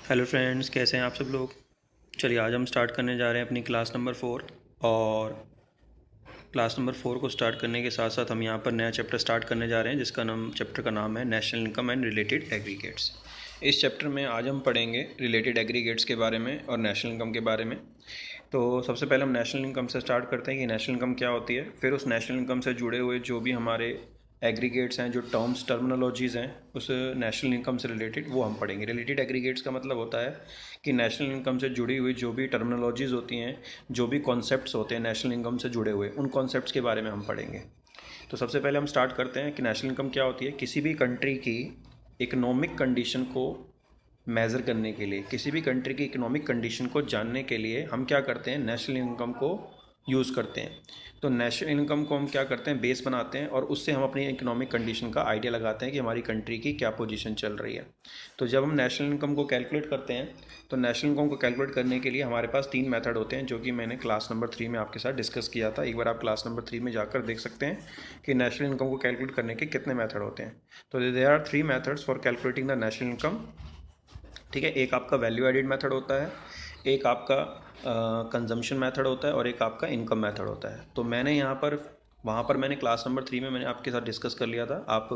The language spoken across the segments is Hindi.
हेलो फ्रेंड्स, कैसे हैं आप सब लोग। चलिए आज हम स्टार्ट करने जा रहे हैं अपनी क्लास नंबर 4। और क्लास नंबर 4 को स्टार्ट करने के साथ साथ हम यहाँ पर नया चैप्टर स्टार्ट करने जा रहे हैं जिसका चैप्टर का नाम है national income and related aggregates. इस चैप्टर में आज हम पढ़ेंगे रिलेटेड एग्रीगेट्स के बारे में और नेशनल इनकम के बारे में। तो सबसे पहले हम नेशनल इनकम से स्टार्ट करते हैं कि नेशनल इनकम क्या होती है। फिर उस नेशनल इनकम से जुड़े हुए जो भी हमारे एग्रीगेट्स हैं, जो टर्मिनोलॉजीज़ हैं उस नेशनल इनकम से रिलेटेड, वो हम पढ़ेंगे। रिलेटेड एग्रीगेट्स का मतलब होता है कि नेशनल इनकम से जुड़ी हुई जो भी टर्मिनोलॉजीज़ होती हैं, जो भी कॉन्सेप्ट्स होते हैं नेशनल इनकम से जुड़े हुए, उन कॉन्सेप्ट्स के बारे में हम पढ़ेंगे। तो सबसे पहले हम स्टार्ट करते हैं कि नेशनल इनकम क्या होती है। किसी भी कंट्री की इकोनॉमिक कंडीशन को मेज़र करने के लिए, किसी भी कंट्री की इकोनॉमिक कंडीशन को जानने के लिए हम क्या करते हैं, नेशनल इनकम को यूज़ करते हैं। तो नेशनल इनकम को हम क्या करते हैं, बेस बनाते हैं और उससे हम अपनी इकोनॉमिक कंडीशन का आइडिया लगाते हैं कि हमारी कंट्री की क्या पोजीशन चल रही है। तो जब हम नेशनल इनकम को कैलकुलेट करते हैं तो नेशनल इनकम को कैलकुलेट करने के लिए हमारे पास 3 मेथड होते हैं, जो कि मैंने क्लास नंबर 3 में आपके साथ डिस्कस किया था। एक बार आप क्लास नंबर 3 में जाकर देख सकते हैं कि नेशनल इनकम को कैलकुलेट करने के कितने मेथड होते हैं। तो there are 3 methods for calculating the national income. ठीक है, एक आपका वैल्यू एडिड मेथड होता है, एक आपका कंजम्पशन मेथड होता है और एक आपका इनकम मेथड होता है। तो मैंने यहाँ पर वहाँ पर मैंने क्लास नंबर 3 में मैंने आपके साथ डिस्कस कर लिया था। आप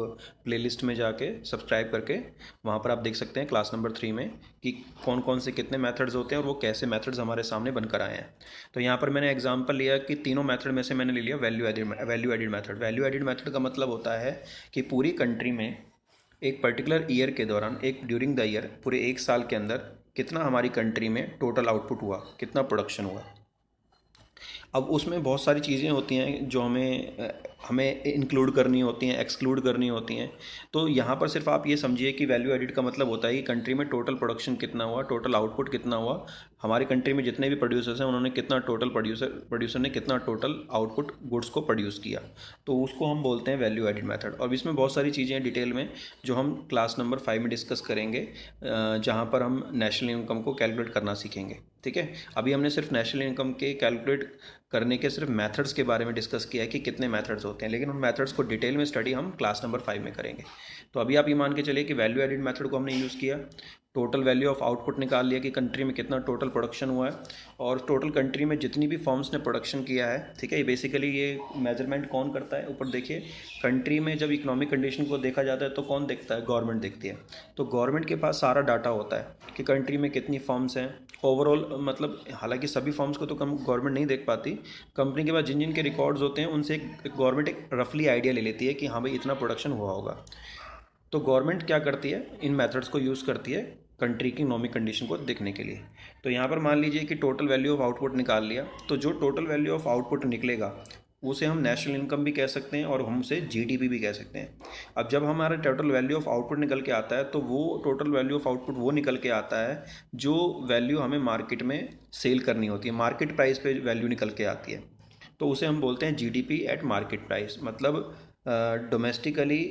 प्लेलिस्ट में जाके सब्सक्राइब करके वहाँ पर आप देख सकते हैं क्लास नंबर 3 में कि कौन कौन से कितने मेथड्स होते हैं और वो कैसे मेथड्स हमारे सामने बनकर आए हैं। तो यहाँ पर मैंने एग्जांपल लिया कि तीनों मेथड में से मैंने ले लिया value added method. Value added method का मतलब होता है कि पूरी कंट्री में एक पर्टिकुलर ईयर के दौरान, एक ड्यूरिंग द ईयर, पूरे एक साल के अंदर कितना हमारी कंट्री में टोटल आउटपुट हुआ, कितना प्रोडक्शन हुआ। अब उसमें बहुत सारी चीज़ें होती हैं जो हमें इंक्लूड करनी होती हैं, एक्सक्लूड करनी होती हैं। तो यहाँ पर सिर्फ आप ये समझिए कि वैल्यू एडिड का मतलब होता है कि कंट्री में टोटल प्रोडक्शन कितना हुआ, टोटल आउटपुट कितना हुआ, हमारी कंट्री में जितने भी प्रोड्यूसर्स हैं उन्होंने कितना टोटल प्रोड्यूसर ने कितना टोटल आउटपुट गुड्स को प्रोड्यूस किया। तो उसको हम बोलते हैं वैल्यू एडिड मेथड। और इसमें बहुत सारी चीज़ें हैं डिटेल में जो हम क्लास नंबर 5 में डिस्कस करेंगे, जहाँ पर हम नेशनल इनकम को कैलकुलेट करना सीखेंगे। ठीक है, अभी हमने सिर्फ नेशनल इनकम के कैलकुलेट करने के सिर्फ मेथड्स के बारे में डिस्कस किया है कि कितने मेथड्स होते हैं, लेकिन उन मेथड्स को डिटेल में स्टडी हम क्लास नंबर 5 में करेंगे। तो अभी आप ये मान के चलिए कि वैल्यू एडिड मेथड को हमने यूज़ किया, टोटल वैल्यू ऑफ आउटपुट निकाल लिया कि कंट्री में कितना टोटल प्रोडक्शन हुआ है और टोटल कंट्री में जितनी भी फर्म्स ने प्रोडक्शन किया है। ठीक है, ये बेसिकली ये मेजरमेंट कौन करता है, ऊपर देखिए कंट्री में जब इकोनॉमिक कंडीशन को देखा जाता है तो कौन देखता है, गवर्नमेंट देखती है। तो गवर्नमेंट के पास सारा डाटा होता है कि कंट्री में कितनी फर्म्स हैं ओवरऑल, मतलब हालांकि सभी फर्म्स को तो गवर्नमेंट नहीं देख पाती, कंपनी के पास जिन जिन के रिकॉर्ड्स होते हैं उनसे गवर्नमेंट एक रफली आइडिया ले लेती है कि हाँ भाई इतना प्रोडक्शन हुआ होगा। तो गवर्नमेंट क्या करती है, इन मेथड्स को यूज़ करती है कंट्री की इकोनॉमिक कंडीशन को देखने के लिए। तो यहाँ पर मान लीजिए कि टोटल वैल्यू ऑफ आउटपुट निकाल लिया, तो जो टोटल वैल्यू ऑफ आउटपुट निकलेगा उसे हम नेशनल इनकम भी कह सकते हैं और हम उसे जीडीपी भी कह सकते हैं। अब जब हमारा टोटल वैल्यू ऑफ आउटपुट निकल के आता है तो वो टोटल वैल्यू ऑफ आउटपुट वो निकल के आता है जो वैल्यू हमें मार्केट में सेल करनी होती है, मार्केट प्राइस पे वैल्यू निकल के आती है। तो उसे हम बोलते हैं जीडीपी एट मार्केट प्राइस। मतलब डोमेस्टिकली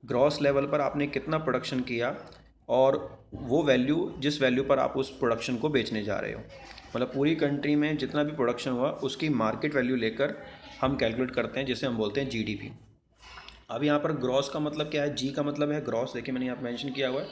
ग्रॉस लेवल पर आपने कितना प्रोडक्शन किया और वो वैल्यू, जिस वैल्यू पर आप उस प्रोडक्शन को बेचने जा रहे हो, मतलब पूरी कंट्री में जितना भी प्रोडक्शन हुआ उसकी मार्केट वैल्यू लेकर हम कैलकुलेट करते हैं, जिसे हम बोलते हैं जीडीपी। अब यहाँ पर ग्रॉस का मतलब क्या है, जी का मतलब है ग्रॉस, देखिए मैंने यहाँ पर मेंशन किया हुआ है।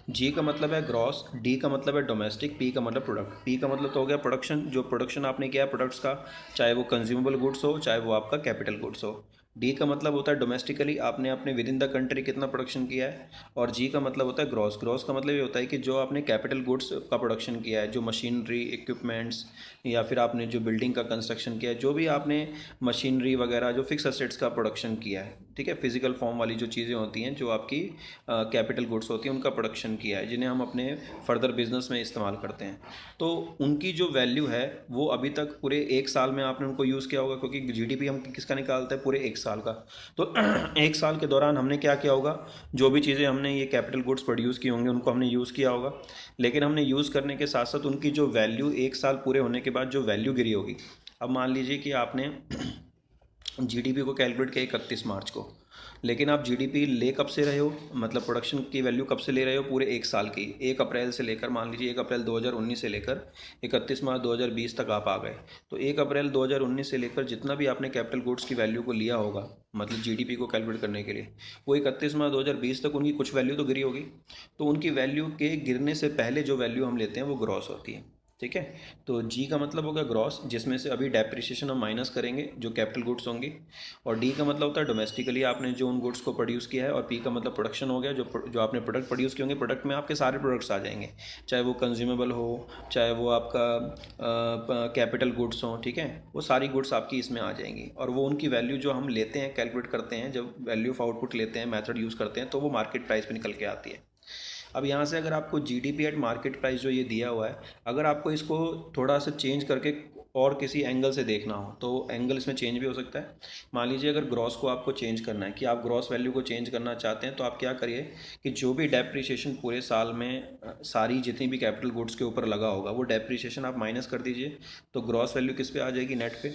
जी का मतलब है ग्रॉस, डी का मतलब है डोमेस्टिक, पी का मतलब प्रोडक्ट। पी का मतलब तो हो गया प्रोडक्शन, जो प्रोडक्शन आपने किया है प्रोडक्ट्स का, चाहे वो कंज्यूमेबल गुड्स हो चाहे वो आपका कैपिटल गुड्स हो। डी का मतलब होता है डोमेस्टिकली आपने अपने विद इन द कंट्री कितना प्रोडक्शन किया है। और जी का मतलब होता है ग्रॉस। ग्रॉस का मतलब ये होता है कि जो आपने कैपिटल गुड्स का प्रोडक्शन किया है, जो मशीनरी इक्विपमेंट्स या फिर आपने जो बिल्डिंग का कंस्ट्रक्शन किया है, जो भी आपने मशीनरी वगैरह जो फिक्स असेट्स का प्रोडक्शन किया है, ठीक है, फिजिकल फॉर्म वाली जो चीज़ें होती हैं, जो आपकी कैपिटल गुड्स होती हैं, उनका प्रोडक्शन किया है, जिन्हें हम अपने फर्दर बिजनेस में इस्तेमाल करते हैं। तो उनकी जो वैल्यू है वो अभी तक पूरे एक साल में आपने उनको यूज़ किया होगा, क्योंकि जीडीपी हम किसका निकालते हैं, पूरे एक साल का। तो एक साल के दौरान हमने क्या किया होगा, जो भी चीज़ें हमने ये कैपिटल गुड्स प्रोड्यूस की होंगी उनको हमने यूज़ किया होगा, लेकिन हमने यूज़ करने के साथ साथ उनकी जो वैल्यू एक साल पूरे होने के बाद जो वैल्यू गिरी होगी। अब मान लीजिए कि आपने जीडीपी को कैलकुलेट किया 31 मार्च को। लेकिन आप जीडीपी ले कब से रहे हो, मतलब प्रोडक्शन की वैल्यू कब से ले रहे हो, पूरे एक साल की, 1 अप्रैल से लेकर, मान लीजिए 1 अप्रैल 2019 से लेकर 31 मार्च 2020 तक आप आ गए। तो 1 अप्रैल 2019 से लेकर जितना भी आपने कैपिटल गुड्स की वैल्यू को लिया होगा, मतलब जीडीपी को कैलकुलेट करने के लिए, वो 31 मार्च 2020 तक उनकी कुछ वैल्यू तो गिरी होगी। तो उनकी वैल्यू के गिरने से पहले जो वैल्यू हम लेते हैं वो ग्रॉस होती है। ठीक है, तो जी का मतलब होगा ग्रॉस, जिसमें से अभी डेप्रिसिएशन हम माइनस करेंगे जो कैपिटल गुड्स होंगी, और डी का मतलब होता है डोमेस्टिकली आपने जो उन गुड्स को प्रोड्यूस किया है, और पी का मतलब प्रोडक्शन हो गया, जो आपने प्रोडक्ट प्रोड्यूस किए होंगे। प्रोडक्ट में आपके सारे प्रोडक्ट्स आ जाएंगे, चाहे वो कंज्यूमेबल हो, चाहे वो आपका कैपिटल गुड्स हो, ठीक है, वो सारी गुड्स आपकी इसमें आ जाएंगी। और वो उनकी वैल्यू जो हम लेते हैं, कैलकुलेट करते हैं, जब वैल्यू ऑफ आउटपुट लेते हैं, मेथड यूज़ करते हैं, तो वो मार्केट प्राइस पे निकल के आती है। अब यहाँ से अगर आपको जीडीपी एट मार्केट प्राइस जो ये दिया हुआ है, अगर आपको इसको थोड़ा सा चेंज करके और किसी एंगल से देखना हो तो एंगल इसमें चेंज भी हो सकता है। मान लीजिए अगर ग्रॉस को आपको चेंज करना है, कि आप ग्रॉस वैल्यू को चेंज करना चाहते हैं, तो आप क्या करिए कि जो भी डेप्रिसिएशन पूरे साल में सारी जितनी भी कैपिटल गुड्स के ऊपर लगा होगा, वो डेप्रिसिएशन आप माइनस कर दीजिए। तो ग्रॉस वैल्यू किस पे आ जाएगी, नेट पे।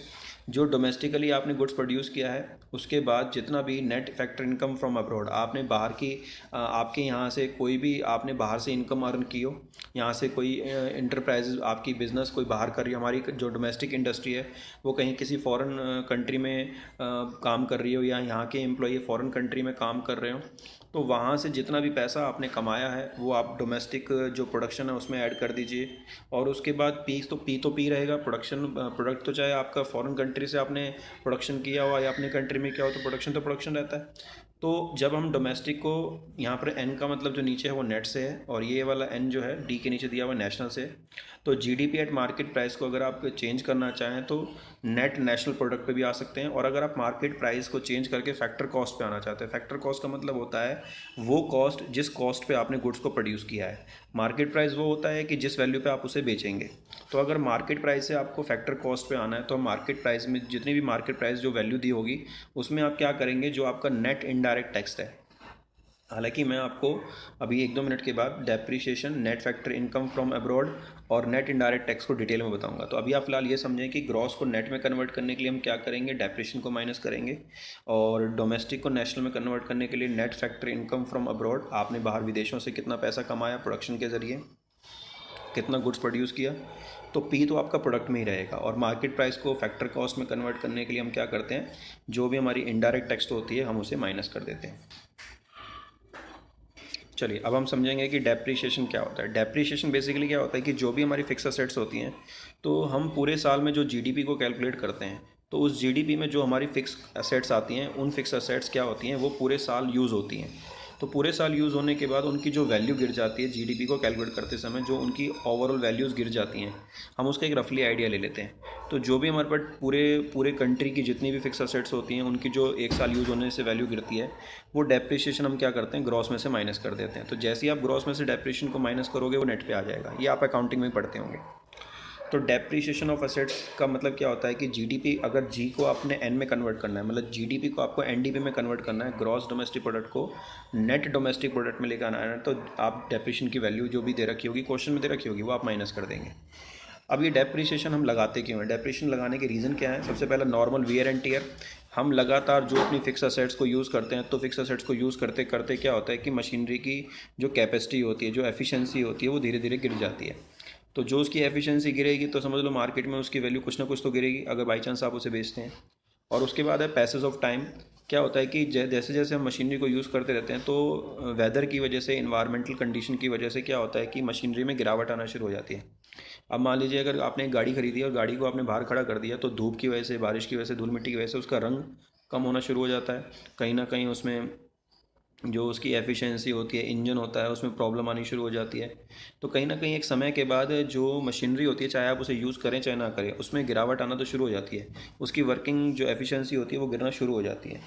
जो डोमेस्टिकली आपने गुड्स प्रोड्यूस किया है, उसके बाद जितना भी net factor income from abroad, आपने बाहर की आपके यहाँ से कोई भी आपने बाहर से इनकम अर्न की हो, यहाँ से कोई इंटरप्राइज आपकी बिज़नेस कोई बाहर कर रही है, हमारी जो डोमेस्टिक इंडस्ट्री है वो कहीं किसी फॉरेन कंट्री में काम कर रही हो, या यहाँ के एम्प्लॉई फॉरेन कंट्री में काम कर रहे हो, तो वहाँ से जितना भी पैसा आपने कमाया है वो आप डोमेस्टिक जो प्रोडक्शन है उसमें ऐड कर दीजिए। और उसके बाद पी रहेगा, प्रोडक्ट तो चाहे आपका फॉरेन कंट्री से आपने प्रोडक्शन किया हुआ या अपने कंट्री में किया हो, तो प्रोडक्शन रहता है। तो जब हम डोमेस्टिक को, यहाँ पर एन का मतलब जो नीचे है वो नेट से है, और ये वाला एन जो है डी के नीचे दिया हुआ नेशनल से है। तो जीडीपी एट मार्केट प्राइस को अगर आप चेंज करना चाहें तो नेट नेशनल प्रोडक्ट पे भी आ सकते हैं। और अगर आप मार्केट प्राइस को चेंज करके फैक्टर कॉस्ट पे आना चाहते हैं, फैक्टर कॉस्ट का मतलब होता है वो कॉस्ट जिस कॉस्ट पे आपने गुड्स को प्रोड्यूस किया है। मार्केट प्राइस वो होता है कि जिस वैल्यू पे आप उसे बेचेंगे। तो अगर मार्केट प्राइस से आपको फैक्टर कॉस्ट पे आना है, तो मार्केट प्राइस में जितनी भी मार्केट प्राइस जो वैल्यू दी होगी, उसमें आप क्या करेंगे, जो आपका नेट इनडायरेक्ट टैक्स है। हालांकि मैं आपको अभी 1-2 मिनट के बाद depreciation, net factor income from abroad और नेट इनडायरेक्ट टैक्स को डिटेल में बताऊंगा। तो अभी आप फिलहाल ये समझें कि ग्रॉस को नेट में कन्वर्ट करने के लिए हम क्या करेंगे, डेप्रिसिएशन को माइनस करेंगे, और डोमेस्टिक को नेशनल में कन्वर्ट करने के लिए net factor income from abroad, आपने बाहर विदेशों से कितना पैसा कमाया प्रोडक्शन के ज़रिए, कितना गुड्स प्रोड्यूस किया, तो पी तो आपका प्रोडक्ट में ही रहेगा। और मार्केट प्राइस को फैक्टर कॉस्ट में कन्वर्ट करने के लिए हम क्या करते हैं, जो भी हमारी इनडायरेक्ट टैक्स होती है हम उसे माइनस कर देते हैं। चलिए अब हम समझेंगे कि डेप्रिसिएशन क्या होता है। डेप्रिसिएशन बेसिकली क्या होता है कि जो भी हमारी फिक्स असेट्स होती हैं, तो हम पूरे साल में जो जीडीपी को कैलकुलेट करते हैं, तो उस जीडीपी में जो हमारी फिक्स असेट्स आती हैं, उन फिक्स असेट्स क्या होती हैं, वो पूरे साल यूज़ होती हैं। तो पूरे साल यूज़ होने के बाद उनकी जो वैल्यू गिर जाती है जीडीपी को कैलकुलेट करते समय, जो उनकी ओवरऑल वैल्यूज़ गिर जाती हैं, हम उसका एक रफली आइडिया ले लेते हैं। तो जो भी हमारे पास पूरे पूरे कंट्री की जितनी भी फिक्स असेट्स होती हैं, उनकी जो एक साल यूज़ होने से वैल्यू गिरती है, वो डेप्रिसिएशन हम क्या करते हैं, ग्रॉस में से माइनस कर देते हैं। तो जैसे ही आप ग्रॉस में से डेप्रिसिएशन को माइनस करोगे, वो नेट पे आ जाएगा। ये आप अकाउंटिंग में पढ़ते होंगे। तो डेप्रिसिएशन ऑफ असेट्स का मतलब क्या होता है कि जीडीपी, अगर जी को आपने एन में कन्वर्ट करना है, मतलब जीडीपी को आपको एनडीपी में कन्वर्ट करना है, ग्रॉस डोमेस्टिक प्रोडक्ट को नेट डोमेस्टिक प्रोडक्ट में लेकर आना है, तो आप डेप्रिसिएशन की वैल्यू जो भी दे रखी होगी, क्वेश्चन में दे रखी होगी, वो आप माइनस कर देंगे। अब ये डेप्रिसिएशन हम लगाते क्यों हैं, डेप्रिसिएशन लगाने के रीज़न क्या है। सबसे पहला नॉर्मल वियर एंड टियर, हम लगातार जो अपनी फिक्स असेट्स को यूज़ करते हैं, तो फिक्स असेट्स को यूज़ करते करते क्या होता है कि मशीनरी की जो कैपेसिटी होती है, जो एफिशिएंसी होती है, वो धीरे धीरे गिर जाती है। तो जो उसकी एफिशिएंसी गिरेगी, तो समझ लो मार्केट में उसकी वैल्यू कुछ ना कुछ तो गिरेगी, अगर बाई चांस आप उसे बेचते हैं। और उसके बाद है पैसेज ऑफ टाइम। क्या होता है कि जैसे जैसे हम मशीनरी को यूज़ करते रहते हैं, तो वेदर की वजह से, इन्वायरमेंटल कंडीशन की वजह से क्या होता है कि मशीनरी में गिरावट आना शुरू हो जाती है। अब मान लीजिए अगर आपने एक गाड़ी खरीदी और गाड़ी को आपने बाहर खड़ा कर दिया, तो धूप की वजह से, बारिश की वजह से, धूल मिट्टी की वजह से उसका रंग कम होना शुरू हो जाता है। कहीं ना कहीं उसमें जो उसकी एफिशिएंसी होती है, इंजन होता है, उसमें प्रॉब्लम आनी शुरू हो जाती है। तो कहीं ना कहीं एक समय के बाद जो मशीनरी होती है, चाहे आप उसे यूज़ करें चाहे ना करें, उसमें गिरावट आना तो शुरू हो जाती है। उसकी वर्किंग जो एफिशिएंसी होती है वो गिरना शुरू हो जाती है।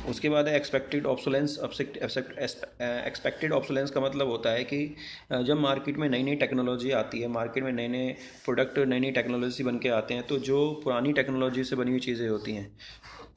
उसके बाद है एक्सपेक्टेड ऑब्सोलेंस। एक्सपेक्टेड ऑब्सोलेंस का मतलब होता है कि जब मार्केट में नई नई टेक्नोलॉजी आती है, मार्केट में नए नए प्रोडक्ट, नई नई टेक्नोलॉजी बन के आते हैं, तो जो पुरानी टेक्नोलॉजी से बनी हुई चीज़ें होती हैं,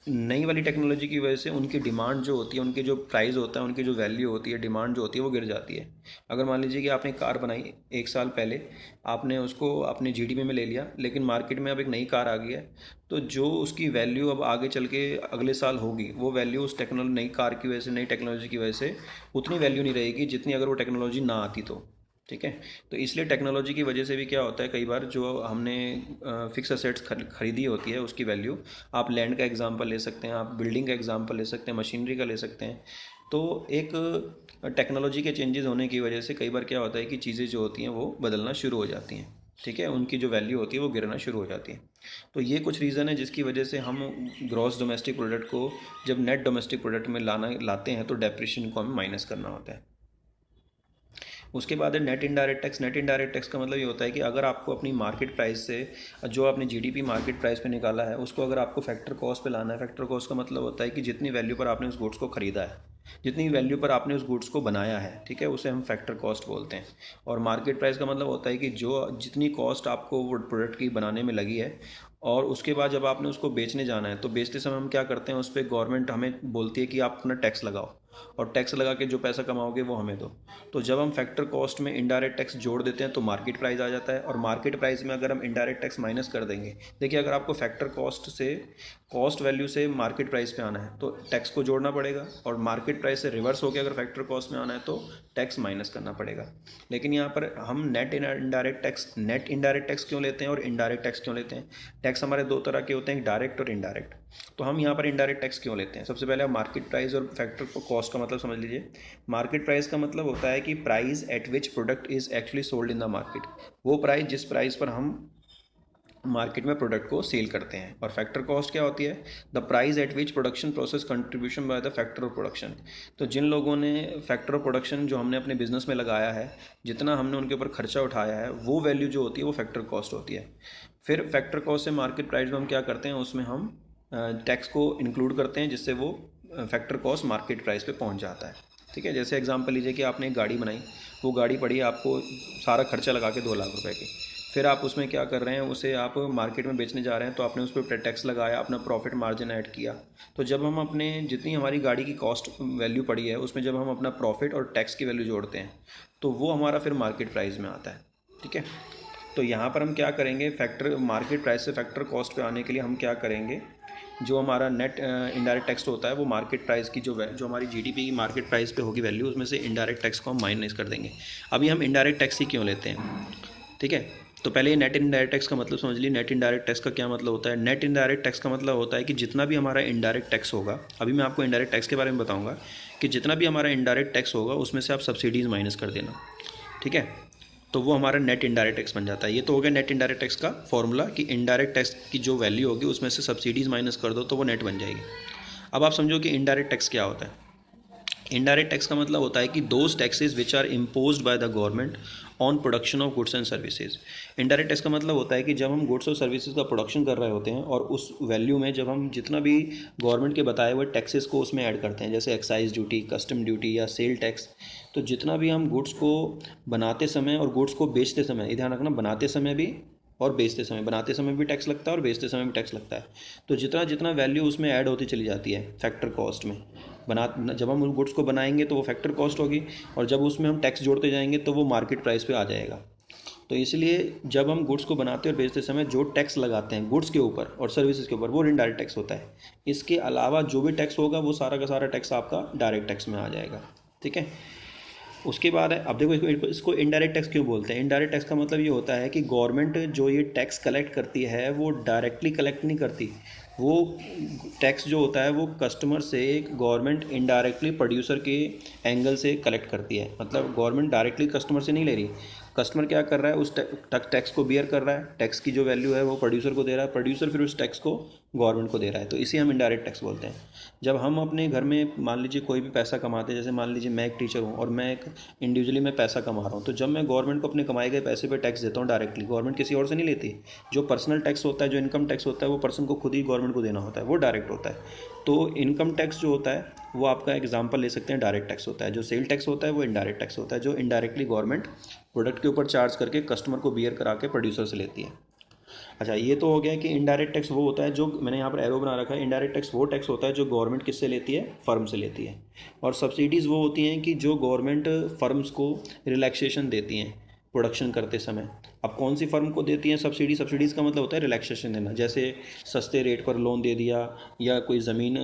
नई वाली टेक्नोलॉजी की वजह से उनकी डिमांड जो होती है, उनकी जो प्राइस होता है, उनकी जो वैल्यू होती है, डिमांड जो होती है वो गिर जाती है। अगर मान लीजिए कि आपने कार बनाई 1 साल पहले, आपने उसको अपने जीडीपी में ले लिया, लेकिन मार्केट में अब एक नई कार आ गई है, तो जो उसकी वैल्यू अब आगे चल के अगले साल होगी, वो वैल्यू उस नई कार की वजह से, नई टेक्नोलॉजी की वजह से उतनी वैल्यू नहीं रहेगी जितनी अगर वो टेक्नोलॉजी ना आती तो। ठीक है। तो इसलिए टेक्नोलॉजी की वजह से भी क्या होता है, कई बार जो हमने फिक्स असेट्स खरीदी होती है उसकी वैल्यू, आप लैंड का एग्जांपल ले सकते हैं, आप बिल्डिंग का एग्जांपल ले सकते हैं, मशीनरी का ले सकते हैं। तो एक टेक्नोलॉजी के चेंजेस होने की वजह से कई बार क्या होता है कि चीज़ें जो होती हैं वो बदलना शुरू हो जाती हैं। ठीक है, उनकी जो वैल्यू होती है वो गिरना शुरू हो जाती है। तो ये कुछ रीज़न है जिसकी वजह से हम ग्रॉस डोमेस्टिक प्रोडक्ट को जब नेट डोमेस्टिक प्रोडक्ट में लाते हैं तो डेप्रिसिएशन को हमें माइनस करना होता है। उसके बाद है net indirect tax. Net indirect tax का मतलब ये होता है कि अगर आपको अपनी मार्केट प्राइस से जो आपने जीडीपी मार्केट प्राइस पे निकाला है उसको अगर आपको फैक्टर कॉस्ट पे लाना है। फैक्टर कॉस्ट का मतलब होता है कि जितनी वैल्यू पर आपने उस गुड्स को ख़रीदा है, जितनी वैल्यू पर आपने उस गुड्स को बनाया है, ठीक है, उसे हम फैक्टर कॉस्ट बोलते हैं। और मार्केट प्राइस का मतलब होता है कि जो जितनी कॉस्ट आपको वो प्रोडक्ट की बनाने में लगी है, और उसके बाद जब आपने उसको बेचने जाना है तो बेचते समय हम क्या करते हैं, उस पर गवर्नमेंट हमें बोलती है कि आप अपना टैक्स लगाओ, और टैक्स लगा के जो पैसा कमाओगे वो हमें दो। तो जब हम फैक्टर कॉस्ट में इनडायरेक्ट टैक्स जोड़ देते हैं तो मार्केट प्राइस आ जाता है, और मार्केट प्राइस में अगर हम इनडायरेक्ट टैक्स माइनस कर देंगे, देखिए अगर आपको फैक्टर कॉस्ट से, कॉस्ट वैल्यू से मार्केट प्राइस पे आना है तो टैक्स को जोड़ना पड़ेगा, और मार्केट प्राइस से रिवर्स होकर अगर फैक्टर कॉस्ट में आना है तो टैक्स माइनस करना पड़ेगा। लेकिन यहाँ पर हम नेट इनडायरेक्ट टैक्स क्यों लेते हैं और इनडायरेक्ट टैक्स क्यों लेते हैं? टैक्स हमारे दो तरह के होते हैं, डायरेक्ट और इनडायरेक्ट। तो हम यहाँ पर इनडायरेक्ट टैक्स क्यों लेते हैं? सबसे पहले आप मार्केट प्राइस और फैक्टर कॉस्ट का मतलब समझ लीजिए। मार्केट प्राइस का मतलब होता है कि price at which product is actually sold in the market, वो प्राइस जिस प्राइस पर हम मार्केट में प्रोडक्ट को सेल करते हैं। और फैक्टर कॉस्ट क्या होती है? The price at which production process contribution by the factor of production. तो जिन लोगों ने फैक्टर ऑफ प्रोडक्शन जो हमने अपने बिजनेस में लगाया है, जितना हमने उनके ऊपर खर्चा उठाया है, वो वैल्यू जो होती है वो फैक्टर कॉस्ट होती है। फिर फैक्टर कॉस्ट से मार्केट प्राइस में हम क्या करते हैं, उसमें हम टैक्स को इंक्लूड करते हैं, जिससे वो फैक्टर कॉस्ट मार्केट प्राइस पे पहुंच जाता है। ठीक है, जैसे एग्जांपल लीजिए कि आपने एक गाड़ी बनाई, वो गाड़ी पड़ी आपको सारा खर्चा लगा के 2 लाख रुपए की। फिर आप उसमें क्या कर रहे हैं, उसे आप मार्केट में बेचने जा रहे हैं, तो आपने उस पर टैक्स लगाया, अपना प्रॉफिट मार्जिन ऐड किया। तो जब हम अपने जितनी हमारी गाड़ी की कॉस्ट वैल्यू पड़ी है उसमें जब हम अपना प्रॉफिट और टैक्स की वैल्यू जोड़ते हैं तो वो हमारा फिर मार्केट प्राइस में आता है। ठीक है, तो यहाँ पर हम क्या करेंगे, फैक्टर मार्केट प्राइस से फैक्टर कॉस्ट पे आने के लिए हम क्या करेंगे, जो हमारा नेट इनडायरेक्ट टैक्स होता है वो मार्केट प्राइस की जो हमारी जीडीपी की मार्केट प्राइस पे होगी वैल्यू, उसमें से इनडायरेक्ट टैक्स को हम माइनस कर देंगे। अभी हम इनडायरेक्ट टैक्स ही क्यों लेते हैं? ठीक है, तो पहले ये नेट इनडायरेक्ट टैक्स का मतलब समझ लीजिए। नेट इनडायरेक्ट टैक्स का क्या मतलब होता है? नेट इनडायरेक्ट टैक्स का मतलब होता है कि जितना भी हमारा इनडायरेक्ट टैक्स होगा, अभी मैं आपको इनडायरेक्ट टैक्स के बारे में बताऊंगा, कि जितना भी हमारा इनडायरेक्ट टैक्स होगा उसमें से आप सब्सिडीज़ माइनस कर देना। ठीक है, तो वो हमारा नेट इनडायरेक्ट टैक्स बन जाता है। ये तो हो गया नेट इनडायरेक्ट टैक्स का फॉर्मूला, कि इनडायरेक्ट टैक्स की जो वैल्यू होगी उसमें से सब्सिडीज़ माइनस कर दो तो वो नेट बन जाएगी। अब आप समझो कि इनडायरेक्ट टैक्स क्या होता है। इनडायरेक्ट टैक्स का मतलब होता है कि those taxes which are imposed by the government on production of goods and services. Indirect tax का मतलब होता है कि जब हम गुड्स और सर्विसेज का प्रोडक्शन कर रहे होते हैं और उस वैल्यू में जब हम जितना भी गवर्नमेंट के बताए हुए टैक्सेस को उसमें ऐड करते हैं, जैसे एक्साइज ड्यूटी, कस्टम ड्यूटी या सेल टैक्स, तो जितना भी हम गुड्स को बनाते समय और गुड्स को बेचते समय, ध्यान रखना, बनाते समय भी और बेचते समय, बनाते समय भी टैक्स लगता है और बेचते समय भी टैक्स लगता है। तो जितना जितना वैल्यू उसमें ऐड होती चली जाती है फैक्टर कॉस्ट में, जब हम उन गुड्स को बनाएंगे तो वो फैक्टर कॉस्ट होगी, और जब उसमें हम टैक्स जोड़ते जाएंगे तो वो मार्केट प्राइस पे आ जाएगा। तो इसलिए जब हम गुड्स को बनाते और बेचते समय जो टैक्स लगाते हैं गुड्स के ऊपर और सर्विसेज के ऊपर, वो इनडायरेक्ट टैक्स होता है। इसके अलावा जो भी टैक्स होगा वो सारा का सारा टैक्स आपका डायरेक्ट टैक्स में आ जाएगा। ठीक है, उसके बाद है, अब देखो इसको इनडायरेक्ट टैक्स क्यों बोलते हैं? इनडायरेक्ट टैक्स का मतलब ये होता है कि गवर्नमेंट जो ये टैक्स कलेक्ट करती है वो डायरेक्टली कलेक्ट नहीं करती। वो टैक्स जो होता है वो कस्टमर से गवर्नमेंट इनडायरेक्टली प्रोड्यूसर के एंगल से कलेक्ट करती है। मतलब गवर्नमेंट डायरेक्टली कस्टमर से नहीं ले रही, कस्टमर क्या कर रहा है, उस टैक्स को बियर कर रहा है, टैक्स की जो वैल्यू है वो प्रोड्यूसर को दे रहा है, प्रोड्यूसर फिर उस टैक्स को गवर्नमेंट को दे रहा है। तो इसे हम इनडायरेक्ट टैक्स बोलते हैं। जब हम अपने घर में मान लीजिए कोई भी पैसा कमाते हैं, जैसे मान लीजिए मैं एक टीचर हूँ और मैं एक इंडिविजुअली मैं पैसा कमा रहा हूँ, तो जब मैं गवर्नमेंट को अपने कमाए गए पैसे पे टैक्स देता हूँ डायरेक्टली, गवर्नमेंट किसी और से नहीं लेती। जो पर्सनल टैक्स होता है, जो इनकम टैक्स होता है, वो पर्सन को खुद ही गवर्नमेंट को देना होता है, वो डायरेक्ट होता है। तो इनकम टैक्स जो होता है वो आपका एग्जाम्पल ले सकते हैं, डायरेक्ट टैक्स होता है। जो सेल टैक्स होता है वो इनडायरेक्ट टैक्स होता है, जो इनडायरेक्टली गवर्नमेंट प्रोडक्ट के ऊपर चार्ज करके कस्टमर को बियर करा के प्रोड्यूसर से लेती है। अच्छा, ये तो हो गया कि इनडायरेक्ट टैक्स वो होता है जो मैंने यहाँ पर एरो बना रखा है। इनडायरेक्ट टैक्स वो टैक्स होता है जो गवर्नमेंट किससे लेती है, फर्म से लेती है। और सब्सिडीज़ वो होती हैं कि जो गवर्नमेंट फर्म्स को रिलैक्सेशन देती हैं प्रोडक्शन करते समय। अब कौन सी फर्म को देती हैं सब्सिडी? सब्सिडीज़ का मतलब होता है रिलैक्सेशन देना, जैसे सस्ते रेट पर लोन दे दिया, या कोई ज़मीन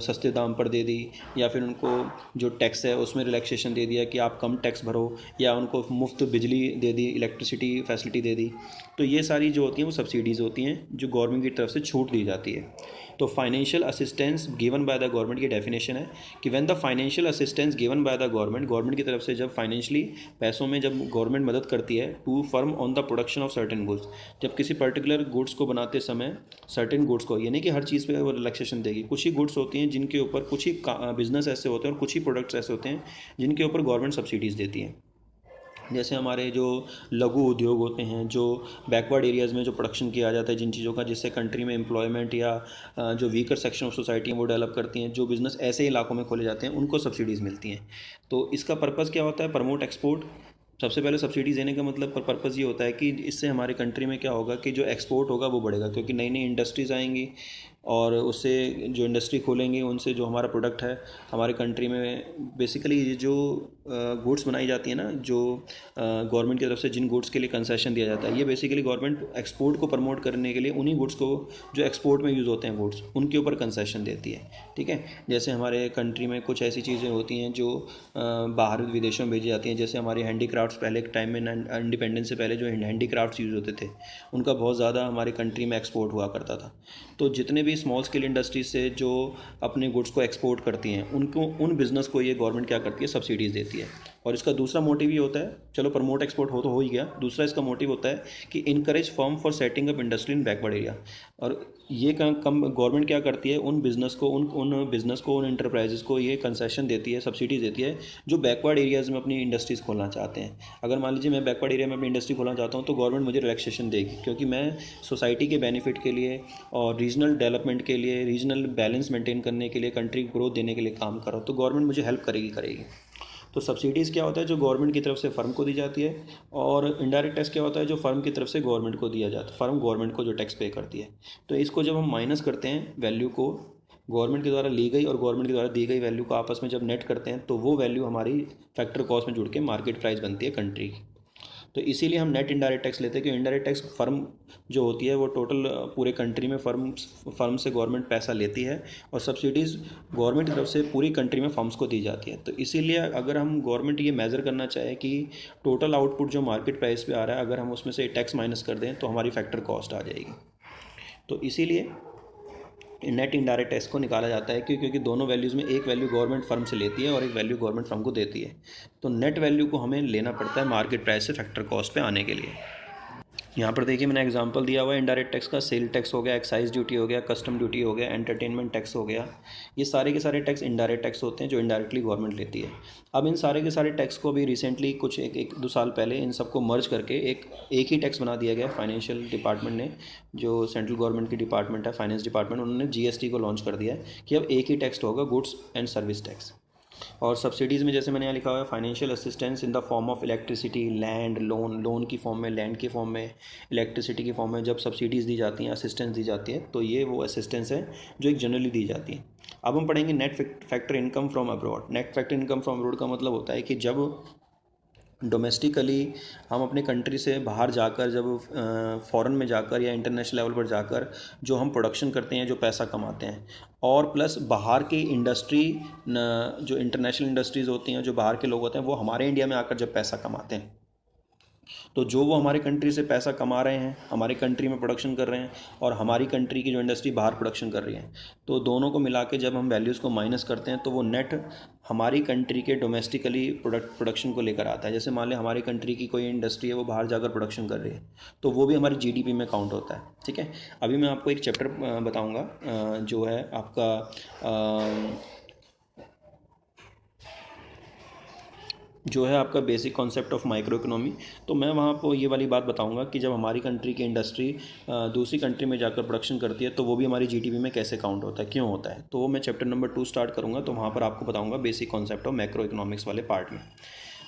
सस्ते दाम पर दे दी, या फिर उनको जो टैक्स है उसमें रिलैक्सेशन दे दिया कि आप कम टैक्स भरो, या उनको मुफ्त बिजली दे दी, इलेक्ट्रिसिटी फैसिलिटी दे दी। तो ये सारी जो होती हैं वो सब्सिडीज़ होती हैं जो गवर्नमेंट की तरफ से छूट दी जाती है। तो financial assistance given by the government की डेफिनेशन है कि when the financial assistance given by the government की तरफ से जब फाइनेंशियली पैसों में जब गवर्नमेंट मदद करती है to firm on the production of certain goods, जब किसी पर्टिकुलर गुड्स को बनाते समय सर्टेन गुड्स को, ये नहीं कि हर चीज़ पे वो रिलैक्सेशन देगी, कुछ ही गुड्स होती हैं जिनके ऊपर, कुछ ही बिजनेस ऐसे होते हैं और कुछ ही प्रोडक्ट्स ऐसे होते हैं जिनके ऊपर गवर्नमेंट सब्सिडीज़ देती है। जैसे हमारे जो लघु उद्योग होते हैं, जो बैकवर्ड एरियाज़ में जो प्रोडक्शन किया जाता है जिन चीज़ों का, जिससे कंट्री में एम्प्लॉयमेंट या जो वीकर सेक्शन ऑफ सोसाइटी हैं वो डेवलप करती हैं, जो बिज़नेस ऐसे इलाकों में खोले जाते हैं उनको सब्सिडीज़ मिलती हैं। तो इसका पर्पज़ क्या होता है? Promote export. सबसे पहले सब्सिडीज़ देने का मतलब पर्पज़ ये होता है कि इससे हमारे कंट्री में क्या होगा कि जो एक्सपोर्ट होगा वो बढ़ेगा, क्योंकि नई नई इंडस्ट्रीज़ आएंगी और उससे जो इंडस्ट्री खोलेंगे उनसे जो हमारा प्रोडक्ट है हमारे कंट्री में, बेसिकली ये जो गुड्स बनाई जाती है ना, जो गवर्नमेंट की तरफ से जिन गुड्स के लिए कंसेशन दिया जाता है, ये बेसिकली गवर्नमेंट एक्सपोर्ट को प्रमोट करने के लिए उन्हीं गुड्स को जो एक्सपोर्ट में यूज़ होते हैं गुड्स, उनके ऊपर कंसेशन देती है। ठीक है, जैसे हमारे कंट्री में कुछ ऐसी चीज़ें होती हैं जो बाहर विदेशों में भेजी जाती हैं, जैसे हमारी हैंडीक्राफ्ट्स, पहले एक टाइम में इंडिपेंडेंस से पहले जो हैंडीक्राफ्ट्स यूज़ होते थे उनका बहुत ज़्यादा हमारी कंट्री में एक्सपोर्ट हुआ करता था। तो जितने भी स्मॉल स्केल इंडस्ट्रीज से जो अपने गुड्स को एक्सपोर्ट करती हैं उनको, उन बिज़नेस को ये गवर्नमेंट क्या करती है, सब्सिडीज़ देती है। और इसका दूसरा मोटिव ये होता है, चलो प्रमोट एक्सपोर्ट हो तो हो ही गया, दूसरा इसका मोटिव होता है कि encourage firm for setting up industry in backward area. और ये कम गवर्नमेंट क्या करती है, उन बिज़नेस को, उन बिज़नेस को, उन इंटरप्राइजेज़ को ये कंसेशन देती है, सब्सिडीज़ देती है जो बैकवर्ड एरियाज़ में अपनी इंडस्ट्रीज़ खोलना चाहते हैं। अगर मान लीजिए मैं बैकवर्ड एरिया में अपनी इंडस्ट्री खोलना चाहता हूँ तो गवर्नमेंट मुझे रिलैक्सेशन देगी, क्योंकि मैं सोसाइटी के बेनिफिट के लिए और रीजनल डेवलपमेंट के लिए, रीजनल बैलेंस मेंटेन करने के लिए, कंट्री को ग्रोथ देने के लिए काम कर रहा हूँ, तो गवर्नमेंट मुझे हेल्प करेगी। तो सब्सिडीज़ क्या होता है, जो गवर्नमेंट की तरफ से फर्म को दी जाती है, और इनडायरेक्ट टैक्स क्या होता है, जो फर्म की तरफ से गवर्नमेंट को दिया जाता है, फर्म गवर्नमेंट को जो टैक्स पे करती है। तो इसको जब हम माइनस करते हैं, वैल्यू को गवर्नमेंट के द्वारा ली गई और गवर्नमेंट के द्वारा दी गई वैल्यू को आपस में जब नेट करते हैं, तो वो वैल्यू हमारी फैक्टर कॉस्ट में जुड़ के मार्केट प्राइस बनती है कंट्री की। तो इसीलिए हम नेट इनडायरेक्ट टैक्स लेते हैं, कि इनडायरेक्ट टैक्स फर्म जो होती है वो टोटल पूरे कंट्री में फर्म से गवर्नमेंट पैसा लेती है, और सब्सिडीज़ गवर्नमेंट की तरफ से पूरी कंट्री में फर्म्स को दी जाती है। तो इसीलिए अगर हम गवर्नमेंट ये मेज़र करना चाहे कि टोटल आउटपुट जो मार्केट प्राइस पे आ रहा है, अगर हम उसमें से टैक्स माइनस कर दें तो हमारी फैक्टर कॉस्ट आ जाएगी। तो इसीलिए नेट इनडायरेक्ट टैक्स को निकाला जाता है, क्योंकि दोनों वैल्यूज़ में एक वैल्यू गवर्नमेंट फर्म से लेती है और एक वैल्यू गवर्नमेंट फर्म को देती है। तो नेट वैल्यू को हमें लेना पड़ता है मार्केट प्राइस से फैक्टर कॉस्ट पे आने के लिए। यहाँ पर देखिए मैंने एग्जांपल दिया हुआ है इनडायरेक्ट टैक्स का, सेल टैक्स हो गया, एक्साइज ड्यूटी हो गया, कस्टम ड्यूटी हो गया, एंटरटेनमेंट टैक्स हो गया। ये सारे के सारे टैक्स इनडायरेक्ट टैक्स होते हैं जो इनडायरेक्टली गवर्नमेंट लेती है। अब इन सारे के सारे टैक्स को भी रिसेंटली कुछ एक दो साल पहले इन सबको मर्ज करके एक ही टैक्स बना दिया गया फाइनेंशियल डिपार्टमेंट ने, जो सेंट्रल गवर्नमेंट की डिपार्टमेंट है फाइनेंस डिपार्टमेंट, उन्होंने जीएसटी को लॉन्च कर दिया है कि अब एक ही टैक्स होगा, गुड्स एंड सर्विस टैक्स। और सब्सिडीज़ में जैसे मैंने यहाँ लिखा हुआ है, financial assistance in the form of electricity, land, loan की फॉर्म में, लैंड की फॉर्म में, इलेक्ट्रिसिटी की फॉर्म में जब सब्सिडीज़ दी जाती हैं, असिस्टेंस दी जाती है, तो ये वो असिस्टेंस है जो एक जनरली दी जाती है। अब हम पढ़ेंगे net factor income from abroad. Net factor income from abroad का मतलब होता है कि जब डोमेस्टिकली हम अपने कंट्री से बाहर जाकर, जब फॉरेन में जाकर या इंटरनेशनल लेवल पर जाकर जो हम प्रोडक्शन करते हैं, जो पैसा कमाते हैं, और प्लस बाहर की इंडस्ट्री, जो इंटरनेशनल इंडस्ट्रीज़ होती हैं, जो बाहर के लोग होते हैं, वो हमारे इंडिया में आकर जब पैसा कमाते हैं, तो जो वो हमारे कंट्री से पैसा कमा रहे हैं, हमारी कंट्री में प्रोडक्शन कर रहे हैं, और हमारी कंट्री की जो इंडस्ट्री बाहर प्रोडक्शन कर रही है, तो दोनों को मिला के जब हम वैल्यूज़ को माइनस करते हैं तो वो नेट हमारी कंट्री के डोमेस्टिकली प्रोडक्शन को लेकर आता है। जैसे मान लें हमारी कंट्री की कोई इंडस्ट्री है, वो बाहर जाकर प्रोडक्शन कर रही है, तो वो भी हमारी जीडीपी में काउंट होता है। ठीक है, अभी मैं आपको एक चैप्टर बताऊँगा जो है आपका basic concept of micro economy. तो मैं वहाँ पर ये वाली बात बताऊँगा कि जब हमारी कंट्री की इंडस्ट्री दूसरी कंट्री में जाकर प्रोडक्शन करती है तो वो भी हमारी जीडीपी में कैसे काउंट होता है, क्यों होता है। तो वो मैं चैप्टर नंबर 2 स्टार्ट करूँगा, तो वहाँ पर आपको बताऊँगा basic concept of macro economics वाले पार्ट में।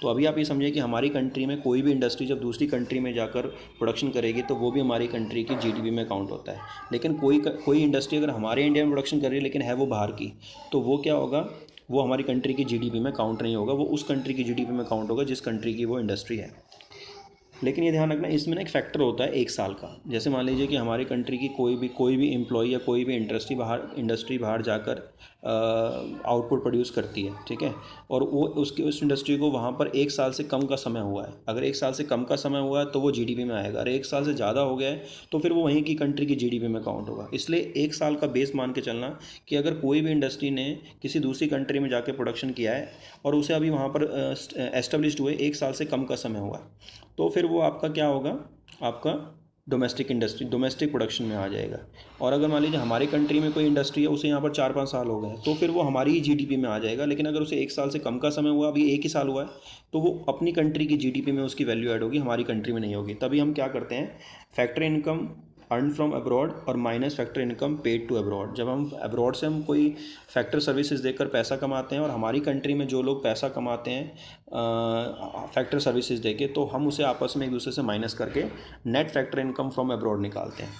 तो अभी आप ये समझिए कि हमारी कंट्री में कोई भी इंडस्ट्री जब दूसरी कंट्री में जाकर प्रोडक्शन करेगी तो वो भी हमारी कंट्री की जीडीपी में काउंट होता है। लेकिन कोई इंडस्ट्री अगर हमारे इंडिया में प्रोडक्शन कर रही है लेकिन है वो बाहर की, तो वो क्या होगा, वो हमारी कंट्री की जीडीपी में काउंट नहीं होगा, वो उस कंट्री की जीडीपी में काउंट होगा जिस कंट्री की वो इंडस्ट्री है। लेकिन ये ध्यान रखना, इसमें ना एक फैक्टर होता है 1 साल का। जैसे मान लीजिए कि हमारी कंट्री की कोई भी एम्प्लॉय या कोई भी इंडस्ट्री बाहर जाकर आउटपुट प्रोड्यूस करती है, ठीक है, और वो उस इंडस्ट्री को वहाँ पर 1 साल से कम का समय हुआ है। अगर 1 साल से कम का समय हुआ है तो वो जीडीपी में आएगा, और 1 साल से ज़्यादा हो गया है तो फिर वो वहीं की कंट्री की जीडीपी में काउंट होगा। इसलिए 1 साल का बेस मान के चलना कि अगर कोई भी इंडस्ट्री ने किसी दूसरी कंट्री में जाकर प्रोडक्शन किया है और उसे अभी वहाँ पर एस्टेब्लिश्ड हुए 1 साल से कम का समय हुआ है, तो फिर वो आपका क्या होगा, आपका डोमेस्टिक प्रोडक्शन में आ जाएगा। और अगर मान लीजिए हमारी कंट्री में कोई इंडस्ट्री है, उसे यहाँ पर 4-5 साल हो गए, तो फिर वो हमारी ही जीडीपी में आ जाएगा। लेकिन अगर उसे 1 साल से कम का समय हुआ, अभी 1 ही साल हुआ है, तो वो अपनी कंट्री की जीडीपी में उसकी वैल्यू ऐड होगी, हमारी कंट्री में नहीं होगी। तभी हम क्या करते हैं, factor income earn from abroad और minus factor income paid to abroad. जब हम अब्रॉड से हम कोई फैक्टर सर्विसेज देकर पैसा कमाते हैं और हमारी कंट्री में जो लोग पैसा कमाते हैं फैक्टर सर्विसेज देके, तो हम उसे आपस में एक दूसरे से माइनस करके net factor income from abroad निकालते हैं।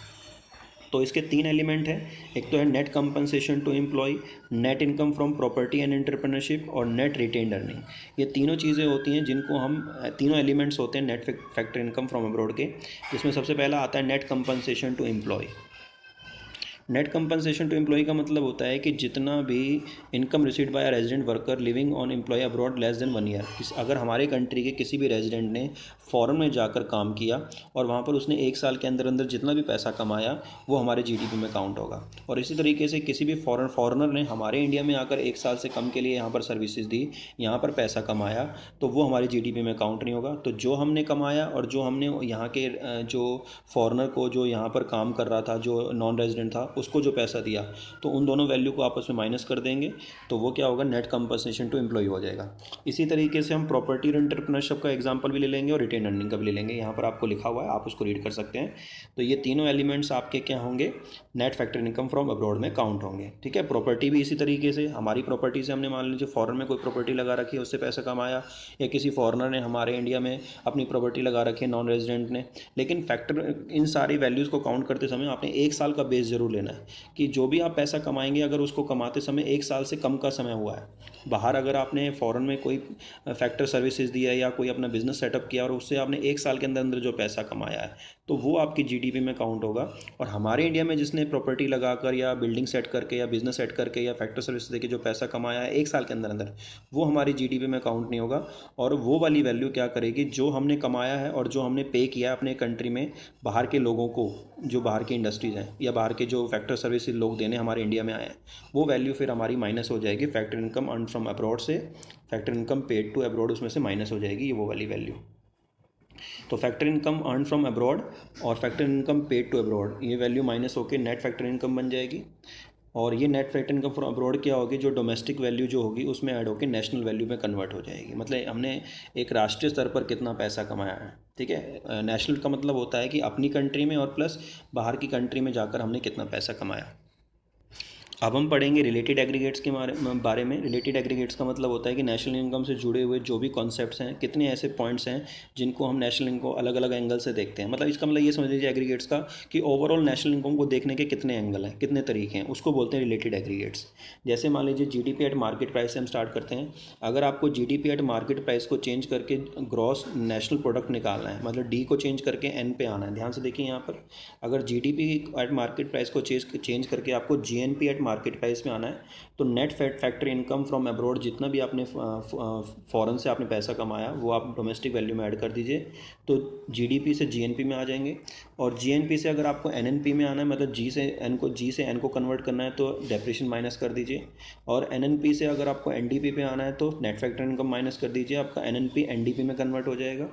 तो इसके 3 एलिमेंट हैं, एक तो है net compensation to employ, net income from property and entrepreneurship और नेट रिटेन्ड अर्निंग। ये तीनों चीज़ें होती हैं जिनको हम, तीनों एलिमेंट्स होते हैं net factor income from abroad के, जिसमें सबसे पहला आता है net compensation to employ. Net compensation to employ का मतलब होता है कि जितना भी income received by resident worker living on employ abroad less than 1 year, अगर हमारे कंट्री के किसी भी रेजिडेंट ने फॉरेन में जाकर काम किया और वहाँ पर उसने 1 साल के अंदर अंदर जितना भी पैसा कमाया वो हमारे जीडीपी में काउंट होगा। और इसी तरीके से किसी भी फॉरेनर ने हमारे इंडिया में आकर 1 साल से कम के लिए यहाँ पर सर्विसेज दी, यहाँ पर पैसा कमाया, तो वो हमारी जीडीपी में काउंट नहीं होगा। तो जो हमने कमाया और जो हमने यहाँ के जो फॉरेनर को जो यहाँ पर काम कर रहा था, जो नॉन रेजिडेंट था, उसको जो पैसा दिया, तो उन दोनों वैल्यू को आपस में माइनस कर देंगे, तो वो क्या होगा, नेट कंपनसेशन टू एम्प्लॉय हो जाएगा। इसी तरीके से हम प्रॉपर्टी और एंटरप्रेन्योरशिप का एग्जांपल भी ले लेंगे और रिटेन अर्निंग का भी ले लेंगे। यहाँ पर आपको लिखा हुआ है, आप उसको रीड कर सकते हैं। तो ये तीनों एलिमेंट्स आपके क्या होंगे, net factor income from abroad में काउंट होंगे, ठीक है। प्रॉपर्टी भी इसी तरीके से, हमारी प्रॉपर्टी से हमने मान लीजिए फॉरेन में कोई प्रॉपर्टी लगा रखी है, उससे पैसा कमाया, या किसी फॉरेनर ने हमारे इंडिया में अपनी प्रॉपर्टी लगा रखी है नॉन रेजिडेंट ने। लेकिन फैक्टर, इन सारी वैल्यूज़ को काउंट करते समय आपने 1 साल का बेस जरूर लेना है कि जो भी आप पैसा कमाएंगे, अगर उसको कमाते समय 1 साल से कम का समय हुआ है, बाहर अगर आपने फ़ॉरेन में कोई फैक्टर सर्विसेज दिया है या कोई अपना बिजनेस सेटअप किया और उससे आपने 1 साल के अंदर अंदर जो पैसा कमाया है, तो वो आपकी जीडीपी में काउंट होगा। और हमारे इंडिया में जिसने प्रॉपर्टी लगाकर या बिल्डिंग सेट करके या बिजनेस सेट करके या फैक्टर सर्विस देके जो पैसा कमाया है 1 साल के अंदर अंदर, वो हमारी जीडीपी में काउंट नहीं होगा। और वो वाली वैल्यू क्या करेगी, जो हमने कमाया है और जो हमने पे किया है अपने कंट्री में बाहर के लोगों को, जो बाहर की इंडस्ट्रीज़ हैं या बाहर के जो फैक्टर सर्विस लोग देने हमारे इंडिया में आए हैं, वो वैल्यू फिर हमारी माइनस हो जाएगी। Factor income earn from abroad से factor income paid to abroad उसमें से माइनस हो जाएगी, ये वो वाली वैल्यू। तो factor income earn from abroad और factor income paid to abroad, ये वैल्यू माइनस होकर नेट फैक्टर इनकम बन जाएगी। और ये net factor income from abroad क्या होगी, जो डोमेस्टिक वैल्यू जो होगी उसमें ऐड होकर नेशनल वैल्यू में कन्वर्ट हो जाएगी। मतलब हमने एक राष्ट्रीय स्तर पर कितना पैसा कमाया है, ठीक है। नेशनल का मतलब होता है कि अपनी कंट्री में और प्लस बाहर की कंट्री में जाकर हमने कितना पैसा कमाया। अब हम पढ़ेंगे रिलेटेड एग्रीगेट्स के बारे में। रिलेटेड एग्रीगेट्स का मतलब होता है कि नेशनल इनकम से जुड़े हुए जो भी कॉन्सेप्ट्स हैं, कितने ऐसे पॉइंट्स हैं जिनको हम नेशनल इनकम को अलग अलग एंगल से देखते हैं। मतलब इसका मतलब ये समझ लीजिए एग्रीगेट्स का कि ओवरऑल नेशनल इनकम को देखने के कितने एंगल हैं, कितने तरीके हैं, उसको बोलते हैं रिलेटेड एग्रीगेट्स। जैसे मान लीजिए जीडीपी एट मार्केट प्राइस से हम स्टार्ट करते हैं। अगर आपको जीडीपी एट मार्केट प्राइस को चेंज करके ग्रॉस नेशनल प्रोडक्ट निकालना है, मतलब डी को चेंज करके एन पे आना है। ध्यान से देखिए यहाँ पर, अगर जीडीपी एट मार्केट प्राइस को चेंज करके आपको जीएनपी एट मार्केट प्राइस में आना है, तो net factor income from abroad, जितना भी आपने फॉरेन से आपने पैसा कमाया वो आप डोमेस्टिक वैल्यू में ऐड कर दीजिए, तो जीडीपी से जीएनपी में आ जाएंगे। और जीएनपी से अगर आपको एनएनपी में आना है, मतलब जी से एन को कन्वर्ट करना है, तो डेप्रिसिएशन माइनस कर दीजिए। और एनएनपी से अगर आपको एनडीपी पे आना है तो नेट फैक्टर इनकम माइनस कर दीजिए, आपका एनएनपी एनडीपी में कन्वर्ट हो जाएगा,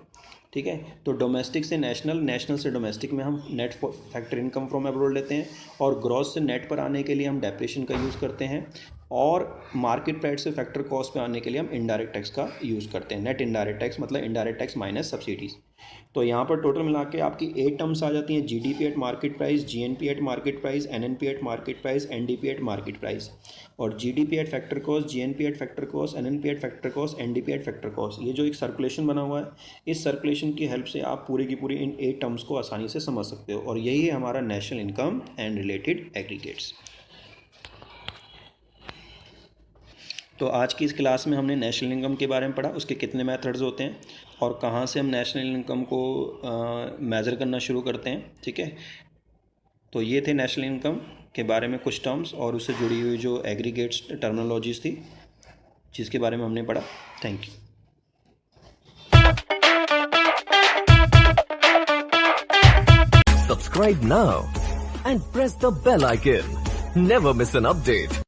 ठीक है। तो डोमेस्टिक से नेशनल, नेशनल से डोमेस्टिक में हम net factor income from abroad लेते हैं। और ग्रॉस से नेट पर आने के लिए हम डेप्रिसिएशन का यूज़ करते हैं। और मार्केट प्राइस से फैक्टर कॉस्ट पे आने के लिए हम इनडायरेक्ट टैक्स का यूज़ करते हैं। नेट इनडायरेक्ट टैक्स मतलब इनडायरेक्ट टैक्स माइनस सब्सिडीज़। तो यहाँ पर टोटल मिला के आपकी 8 टर्म्स आ जाती हैं, GDP at market price, GNP at market price, NNP at market price, NDP at market price. और GDP at factor cost, GNP at factor cost, NNP at factor cost, NDP at factor cost. ये जो एक सर्कुलेशन बना हुआ है, इस सर्कुलेशन की हेल्प से आप पूरी की पूरी इन 8 टर्म्स को आसानी से समझ सकते हो। और यही है हमारा national income and related aggregates. तो आज की इस क्लास में हमने नेशनल इनकम के बारे में पढ़ा, उसके कितने मेथड्स होते हैं और कहाँ से हम नेशनल इनकम को मेज़र करना शुरू करते हैं। ठीक है, तो ये थे नेशनल इनकम के बारे में कुछ टर्म्स और उससे जुड़ी हुई जो एग्रीगेट्स टर्मिनोलॉजीज थी जिसके बारे में हमने पढ़ा। Thank you. Subscribe now and press the bell icon. Never miss an update.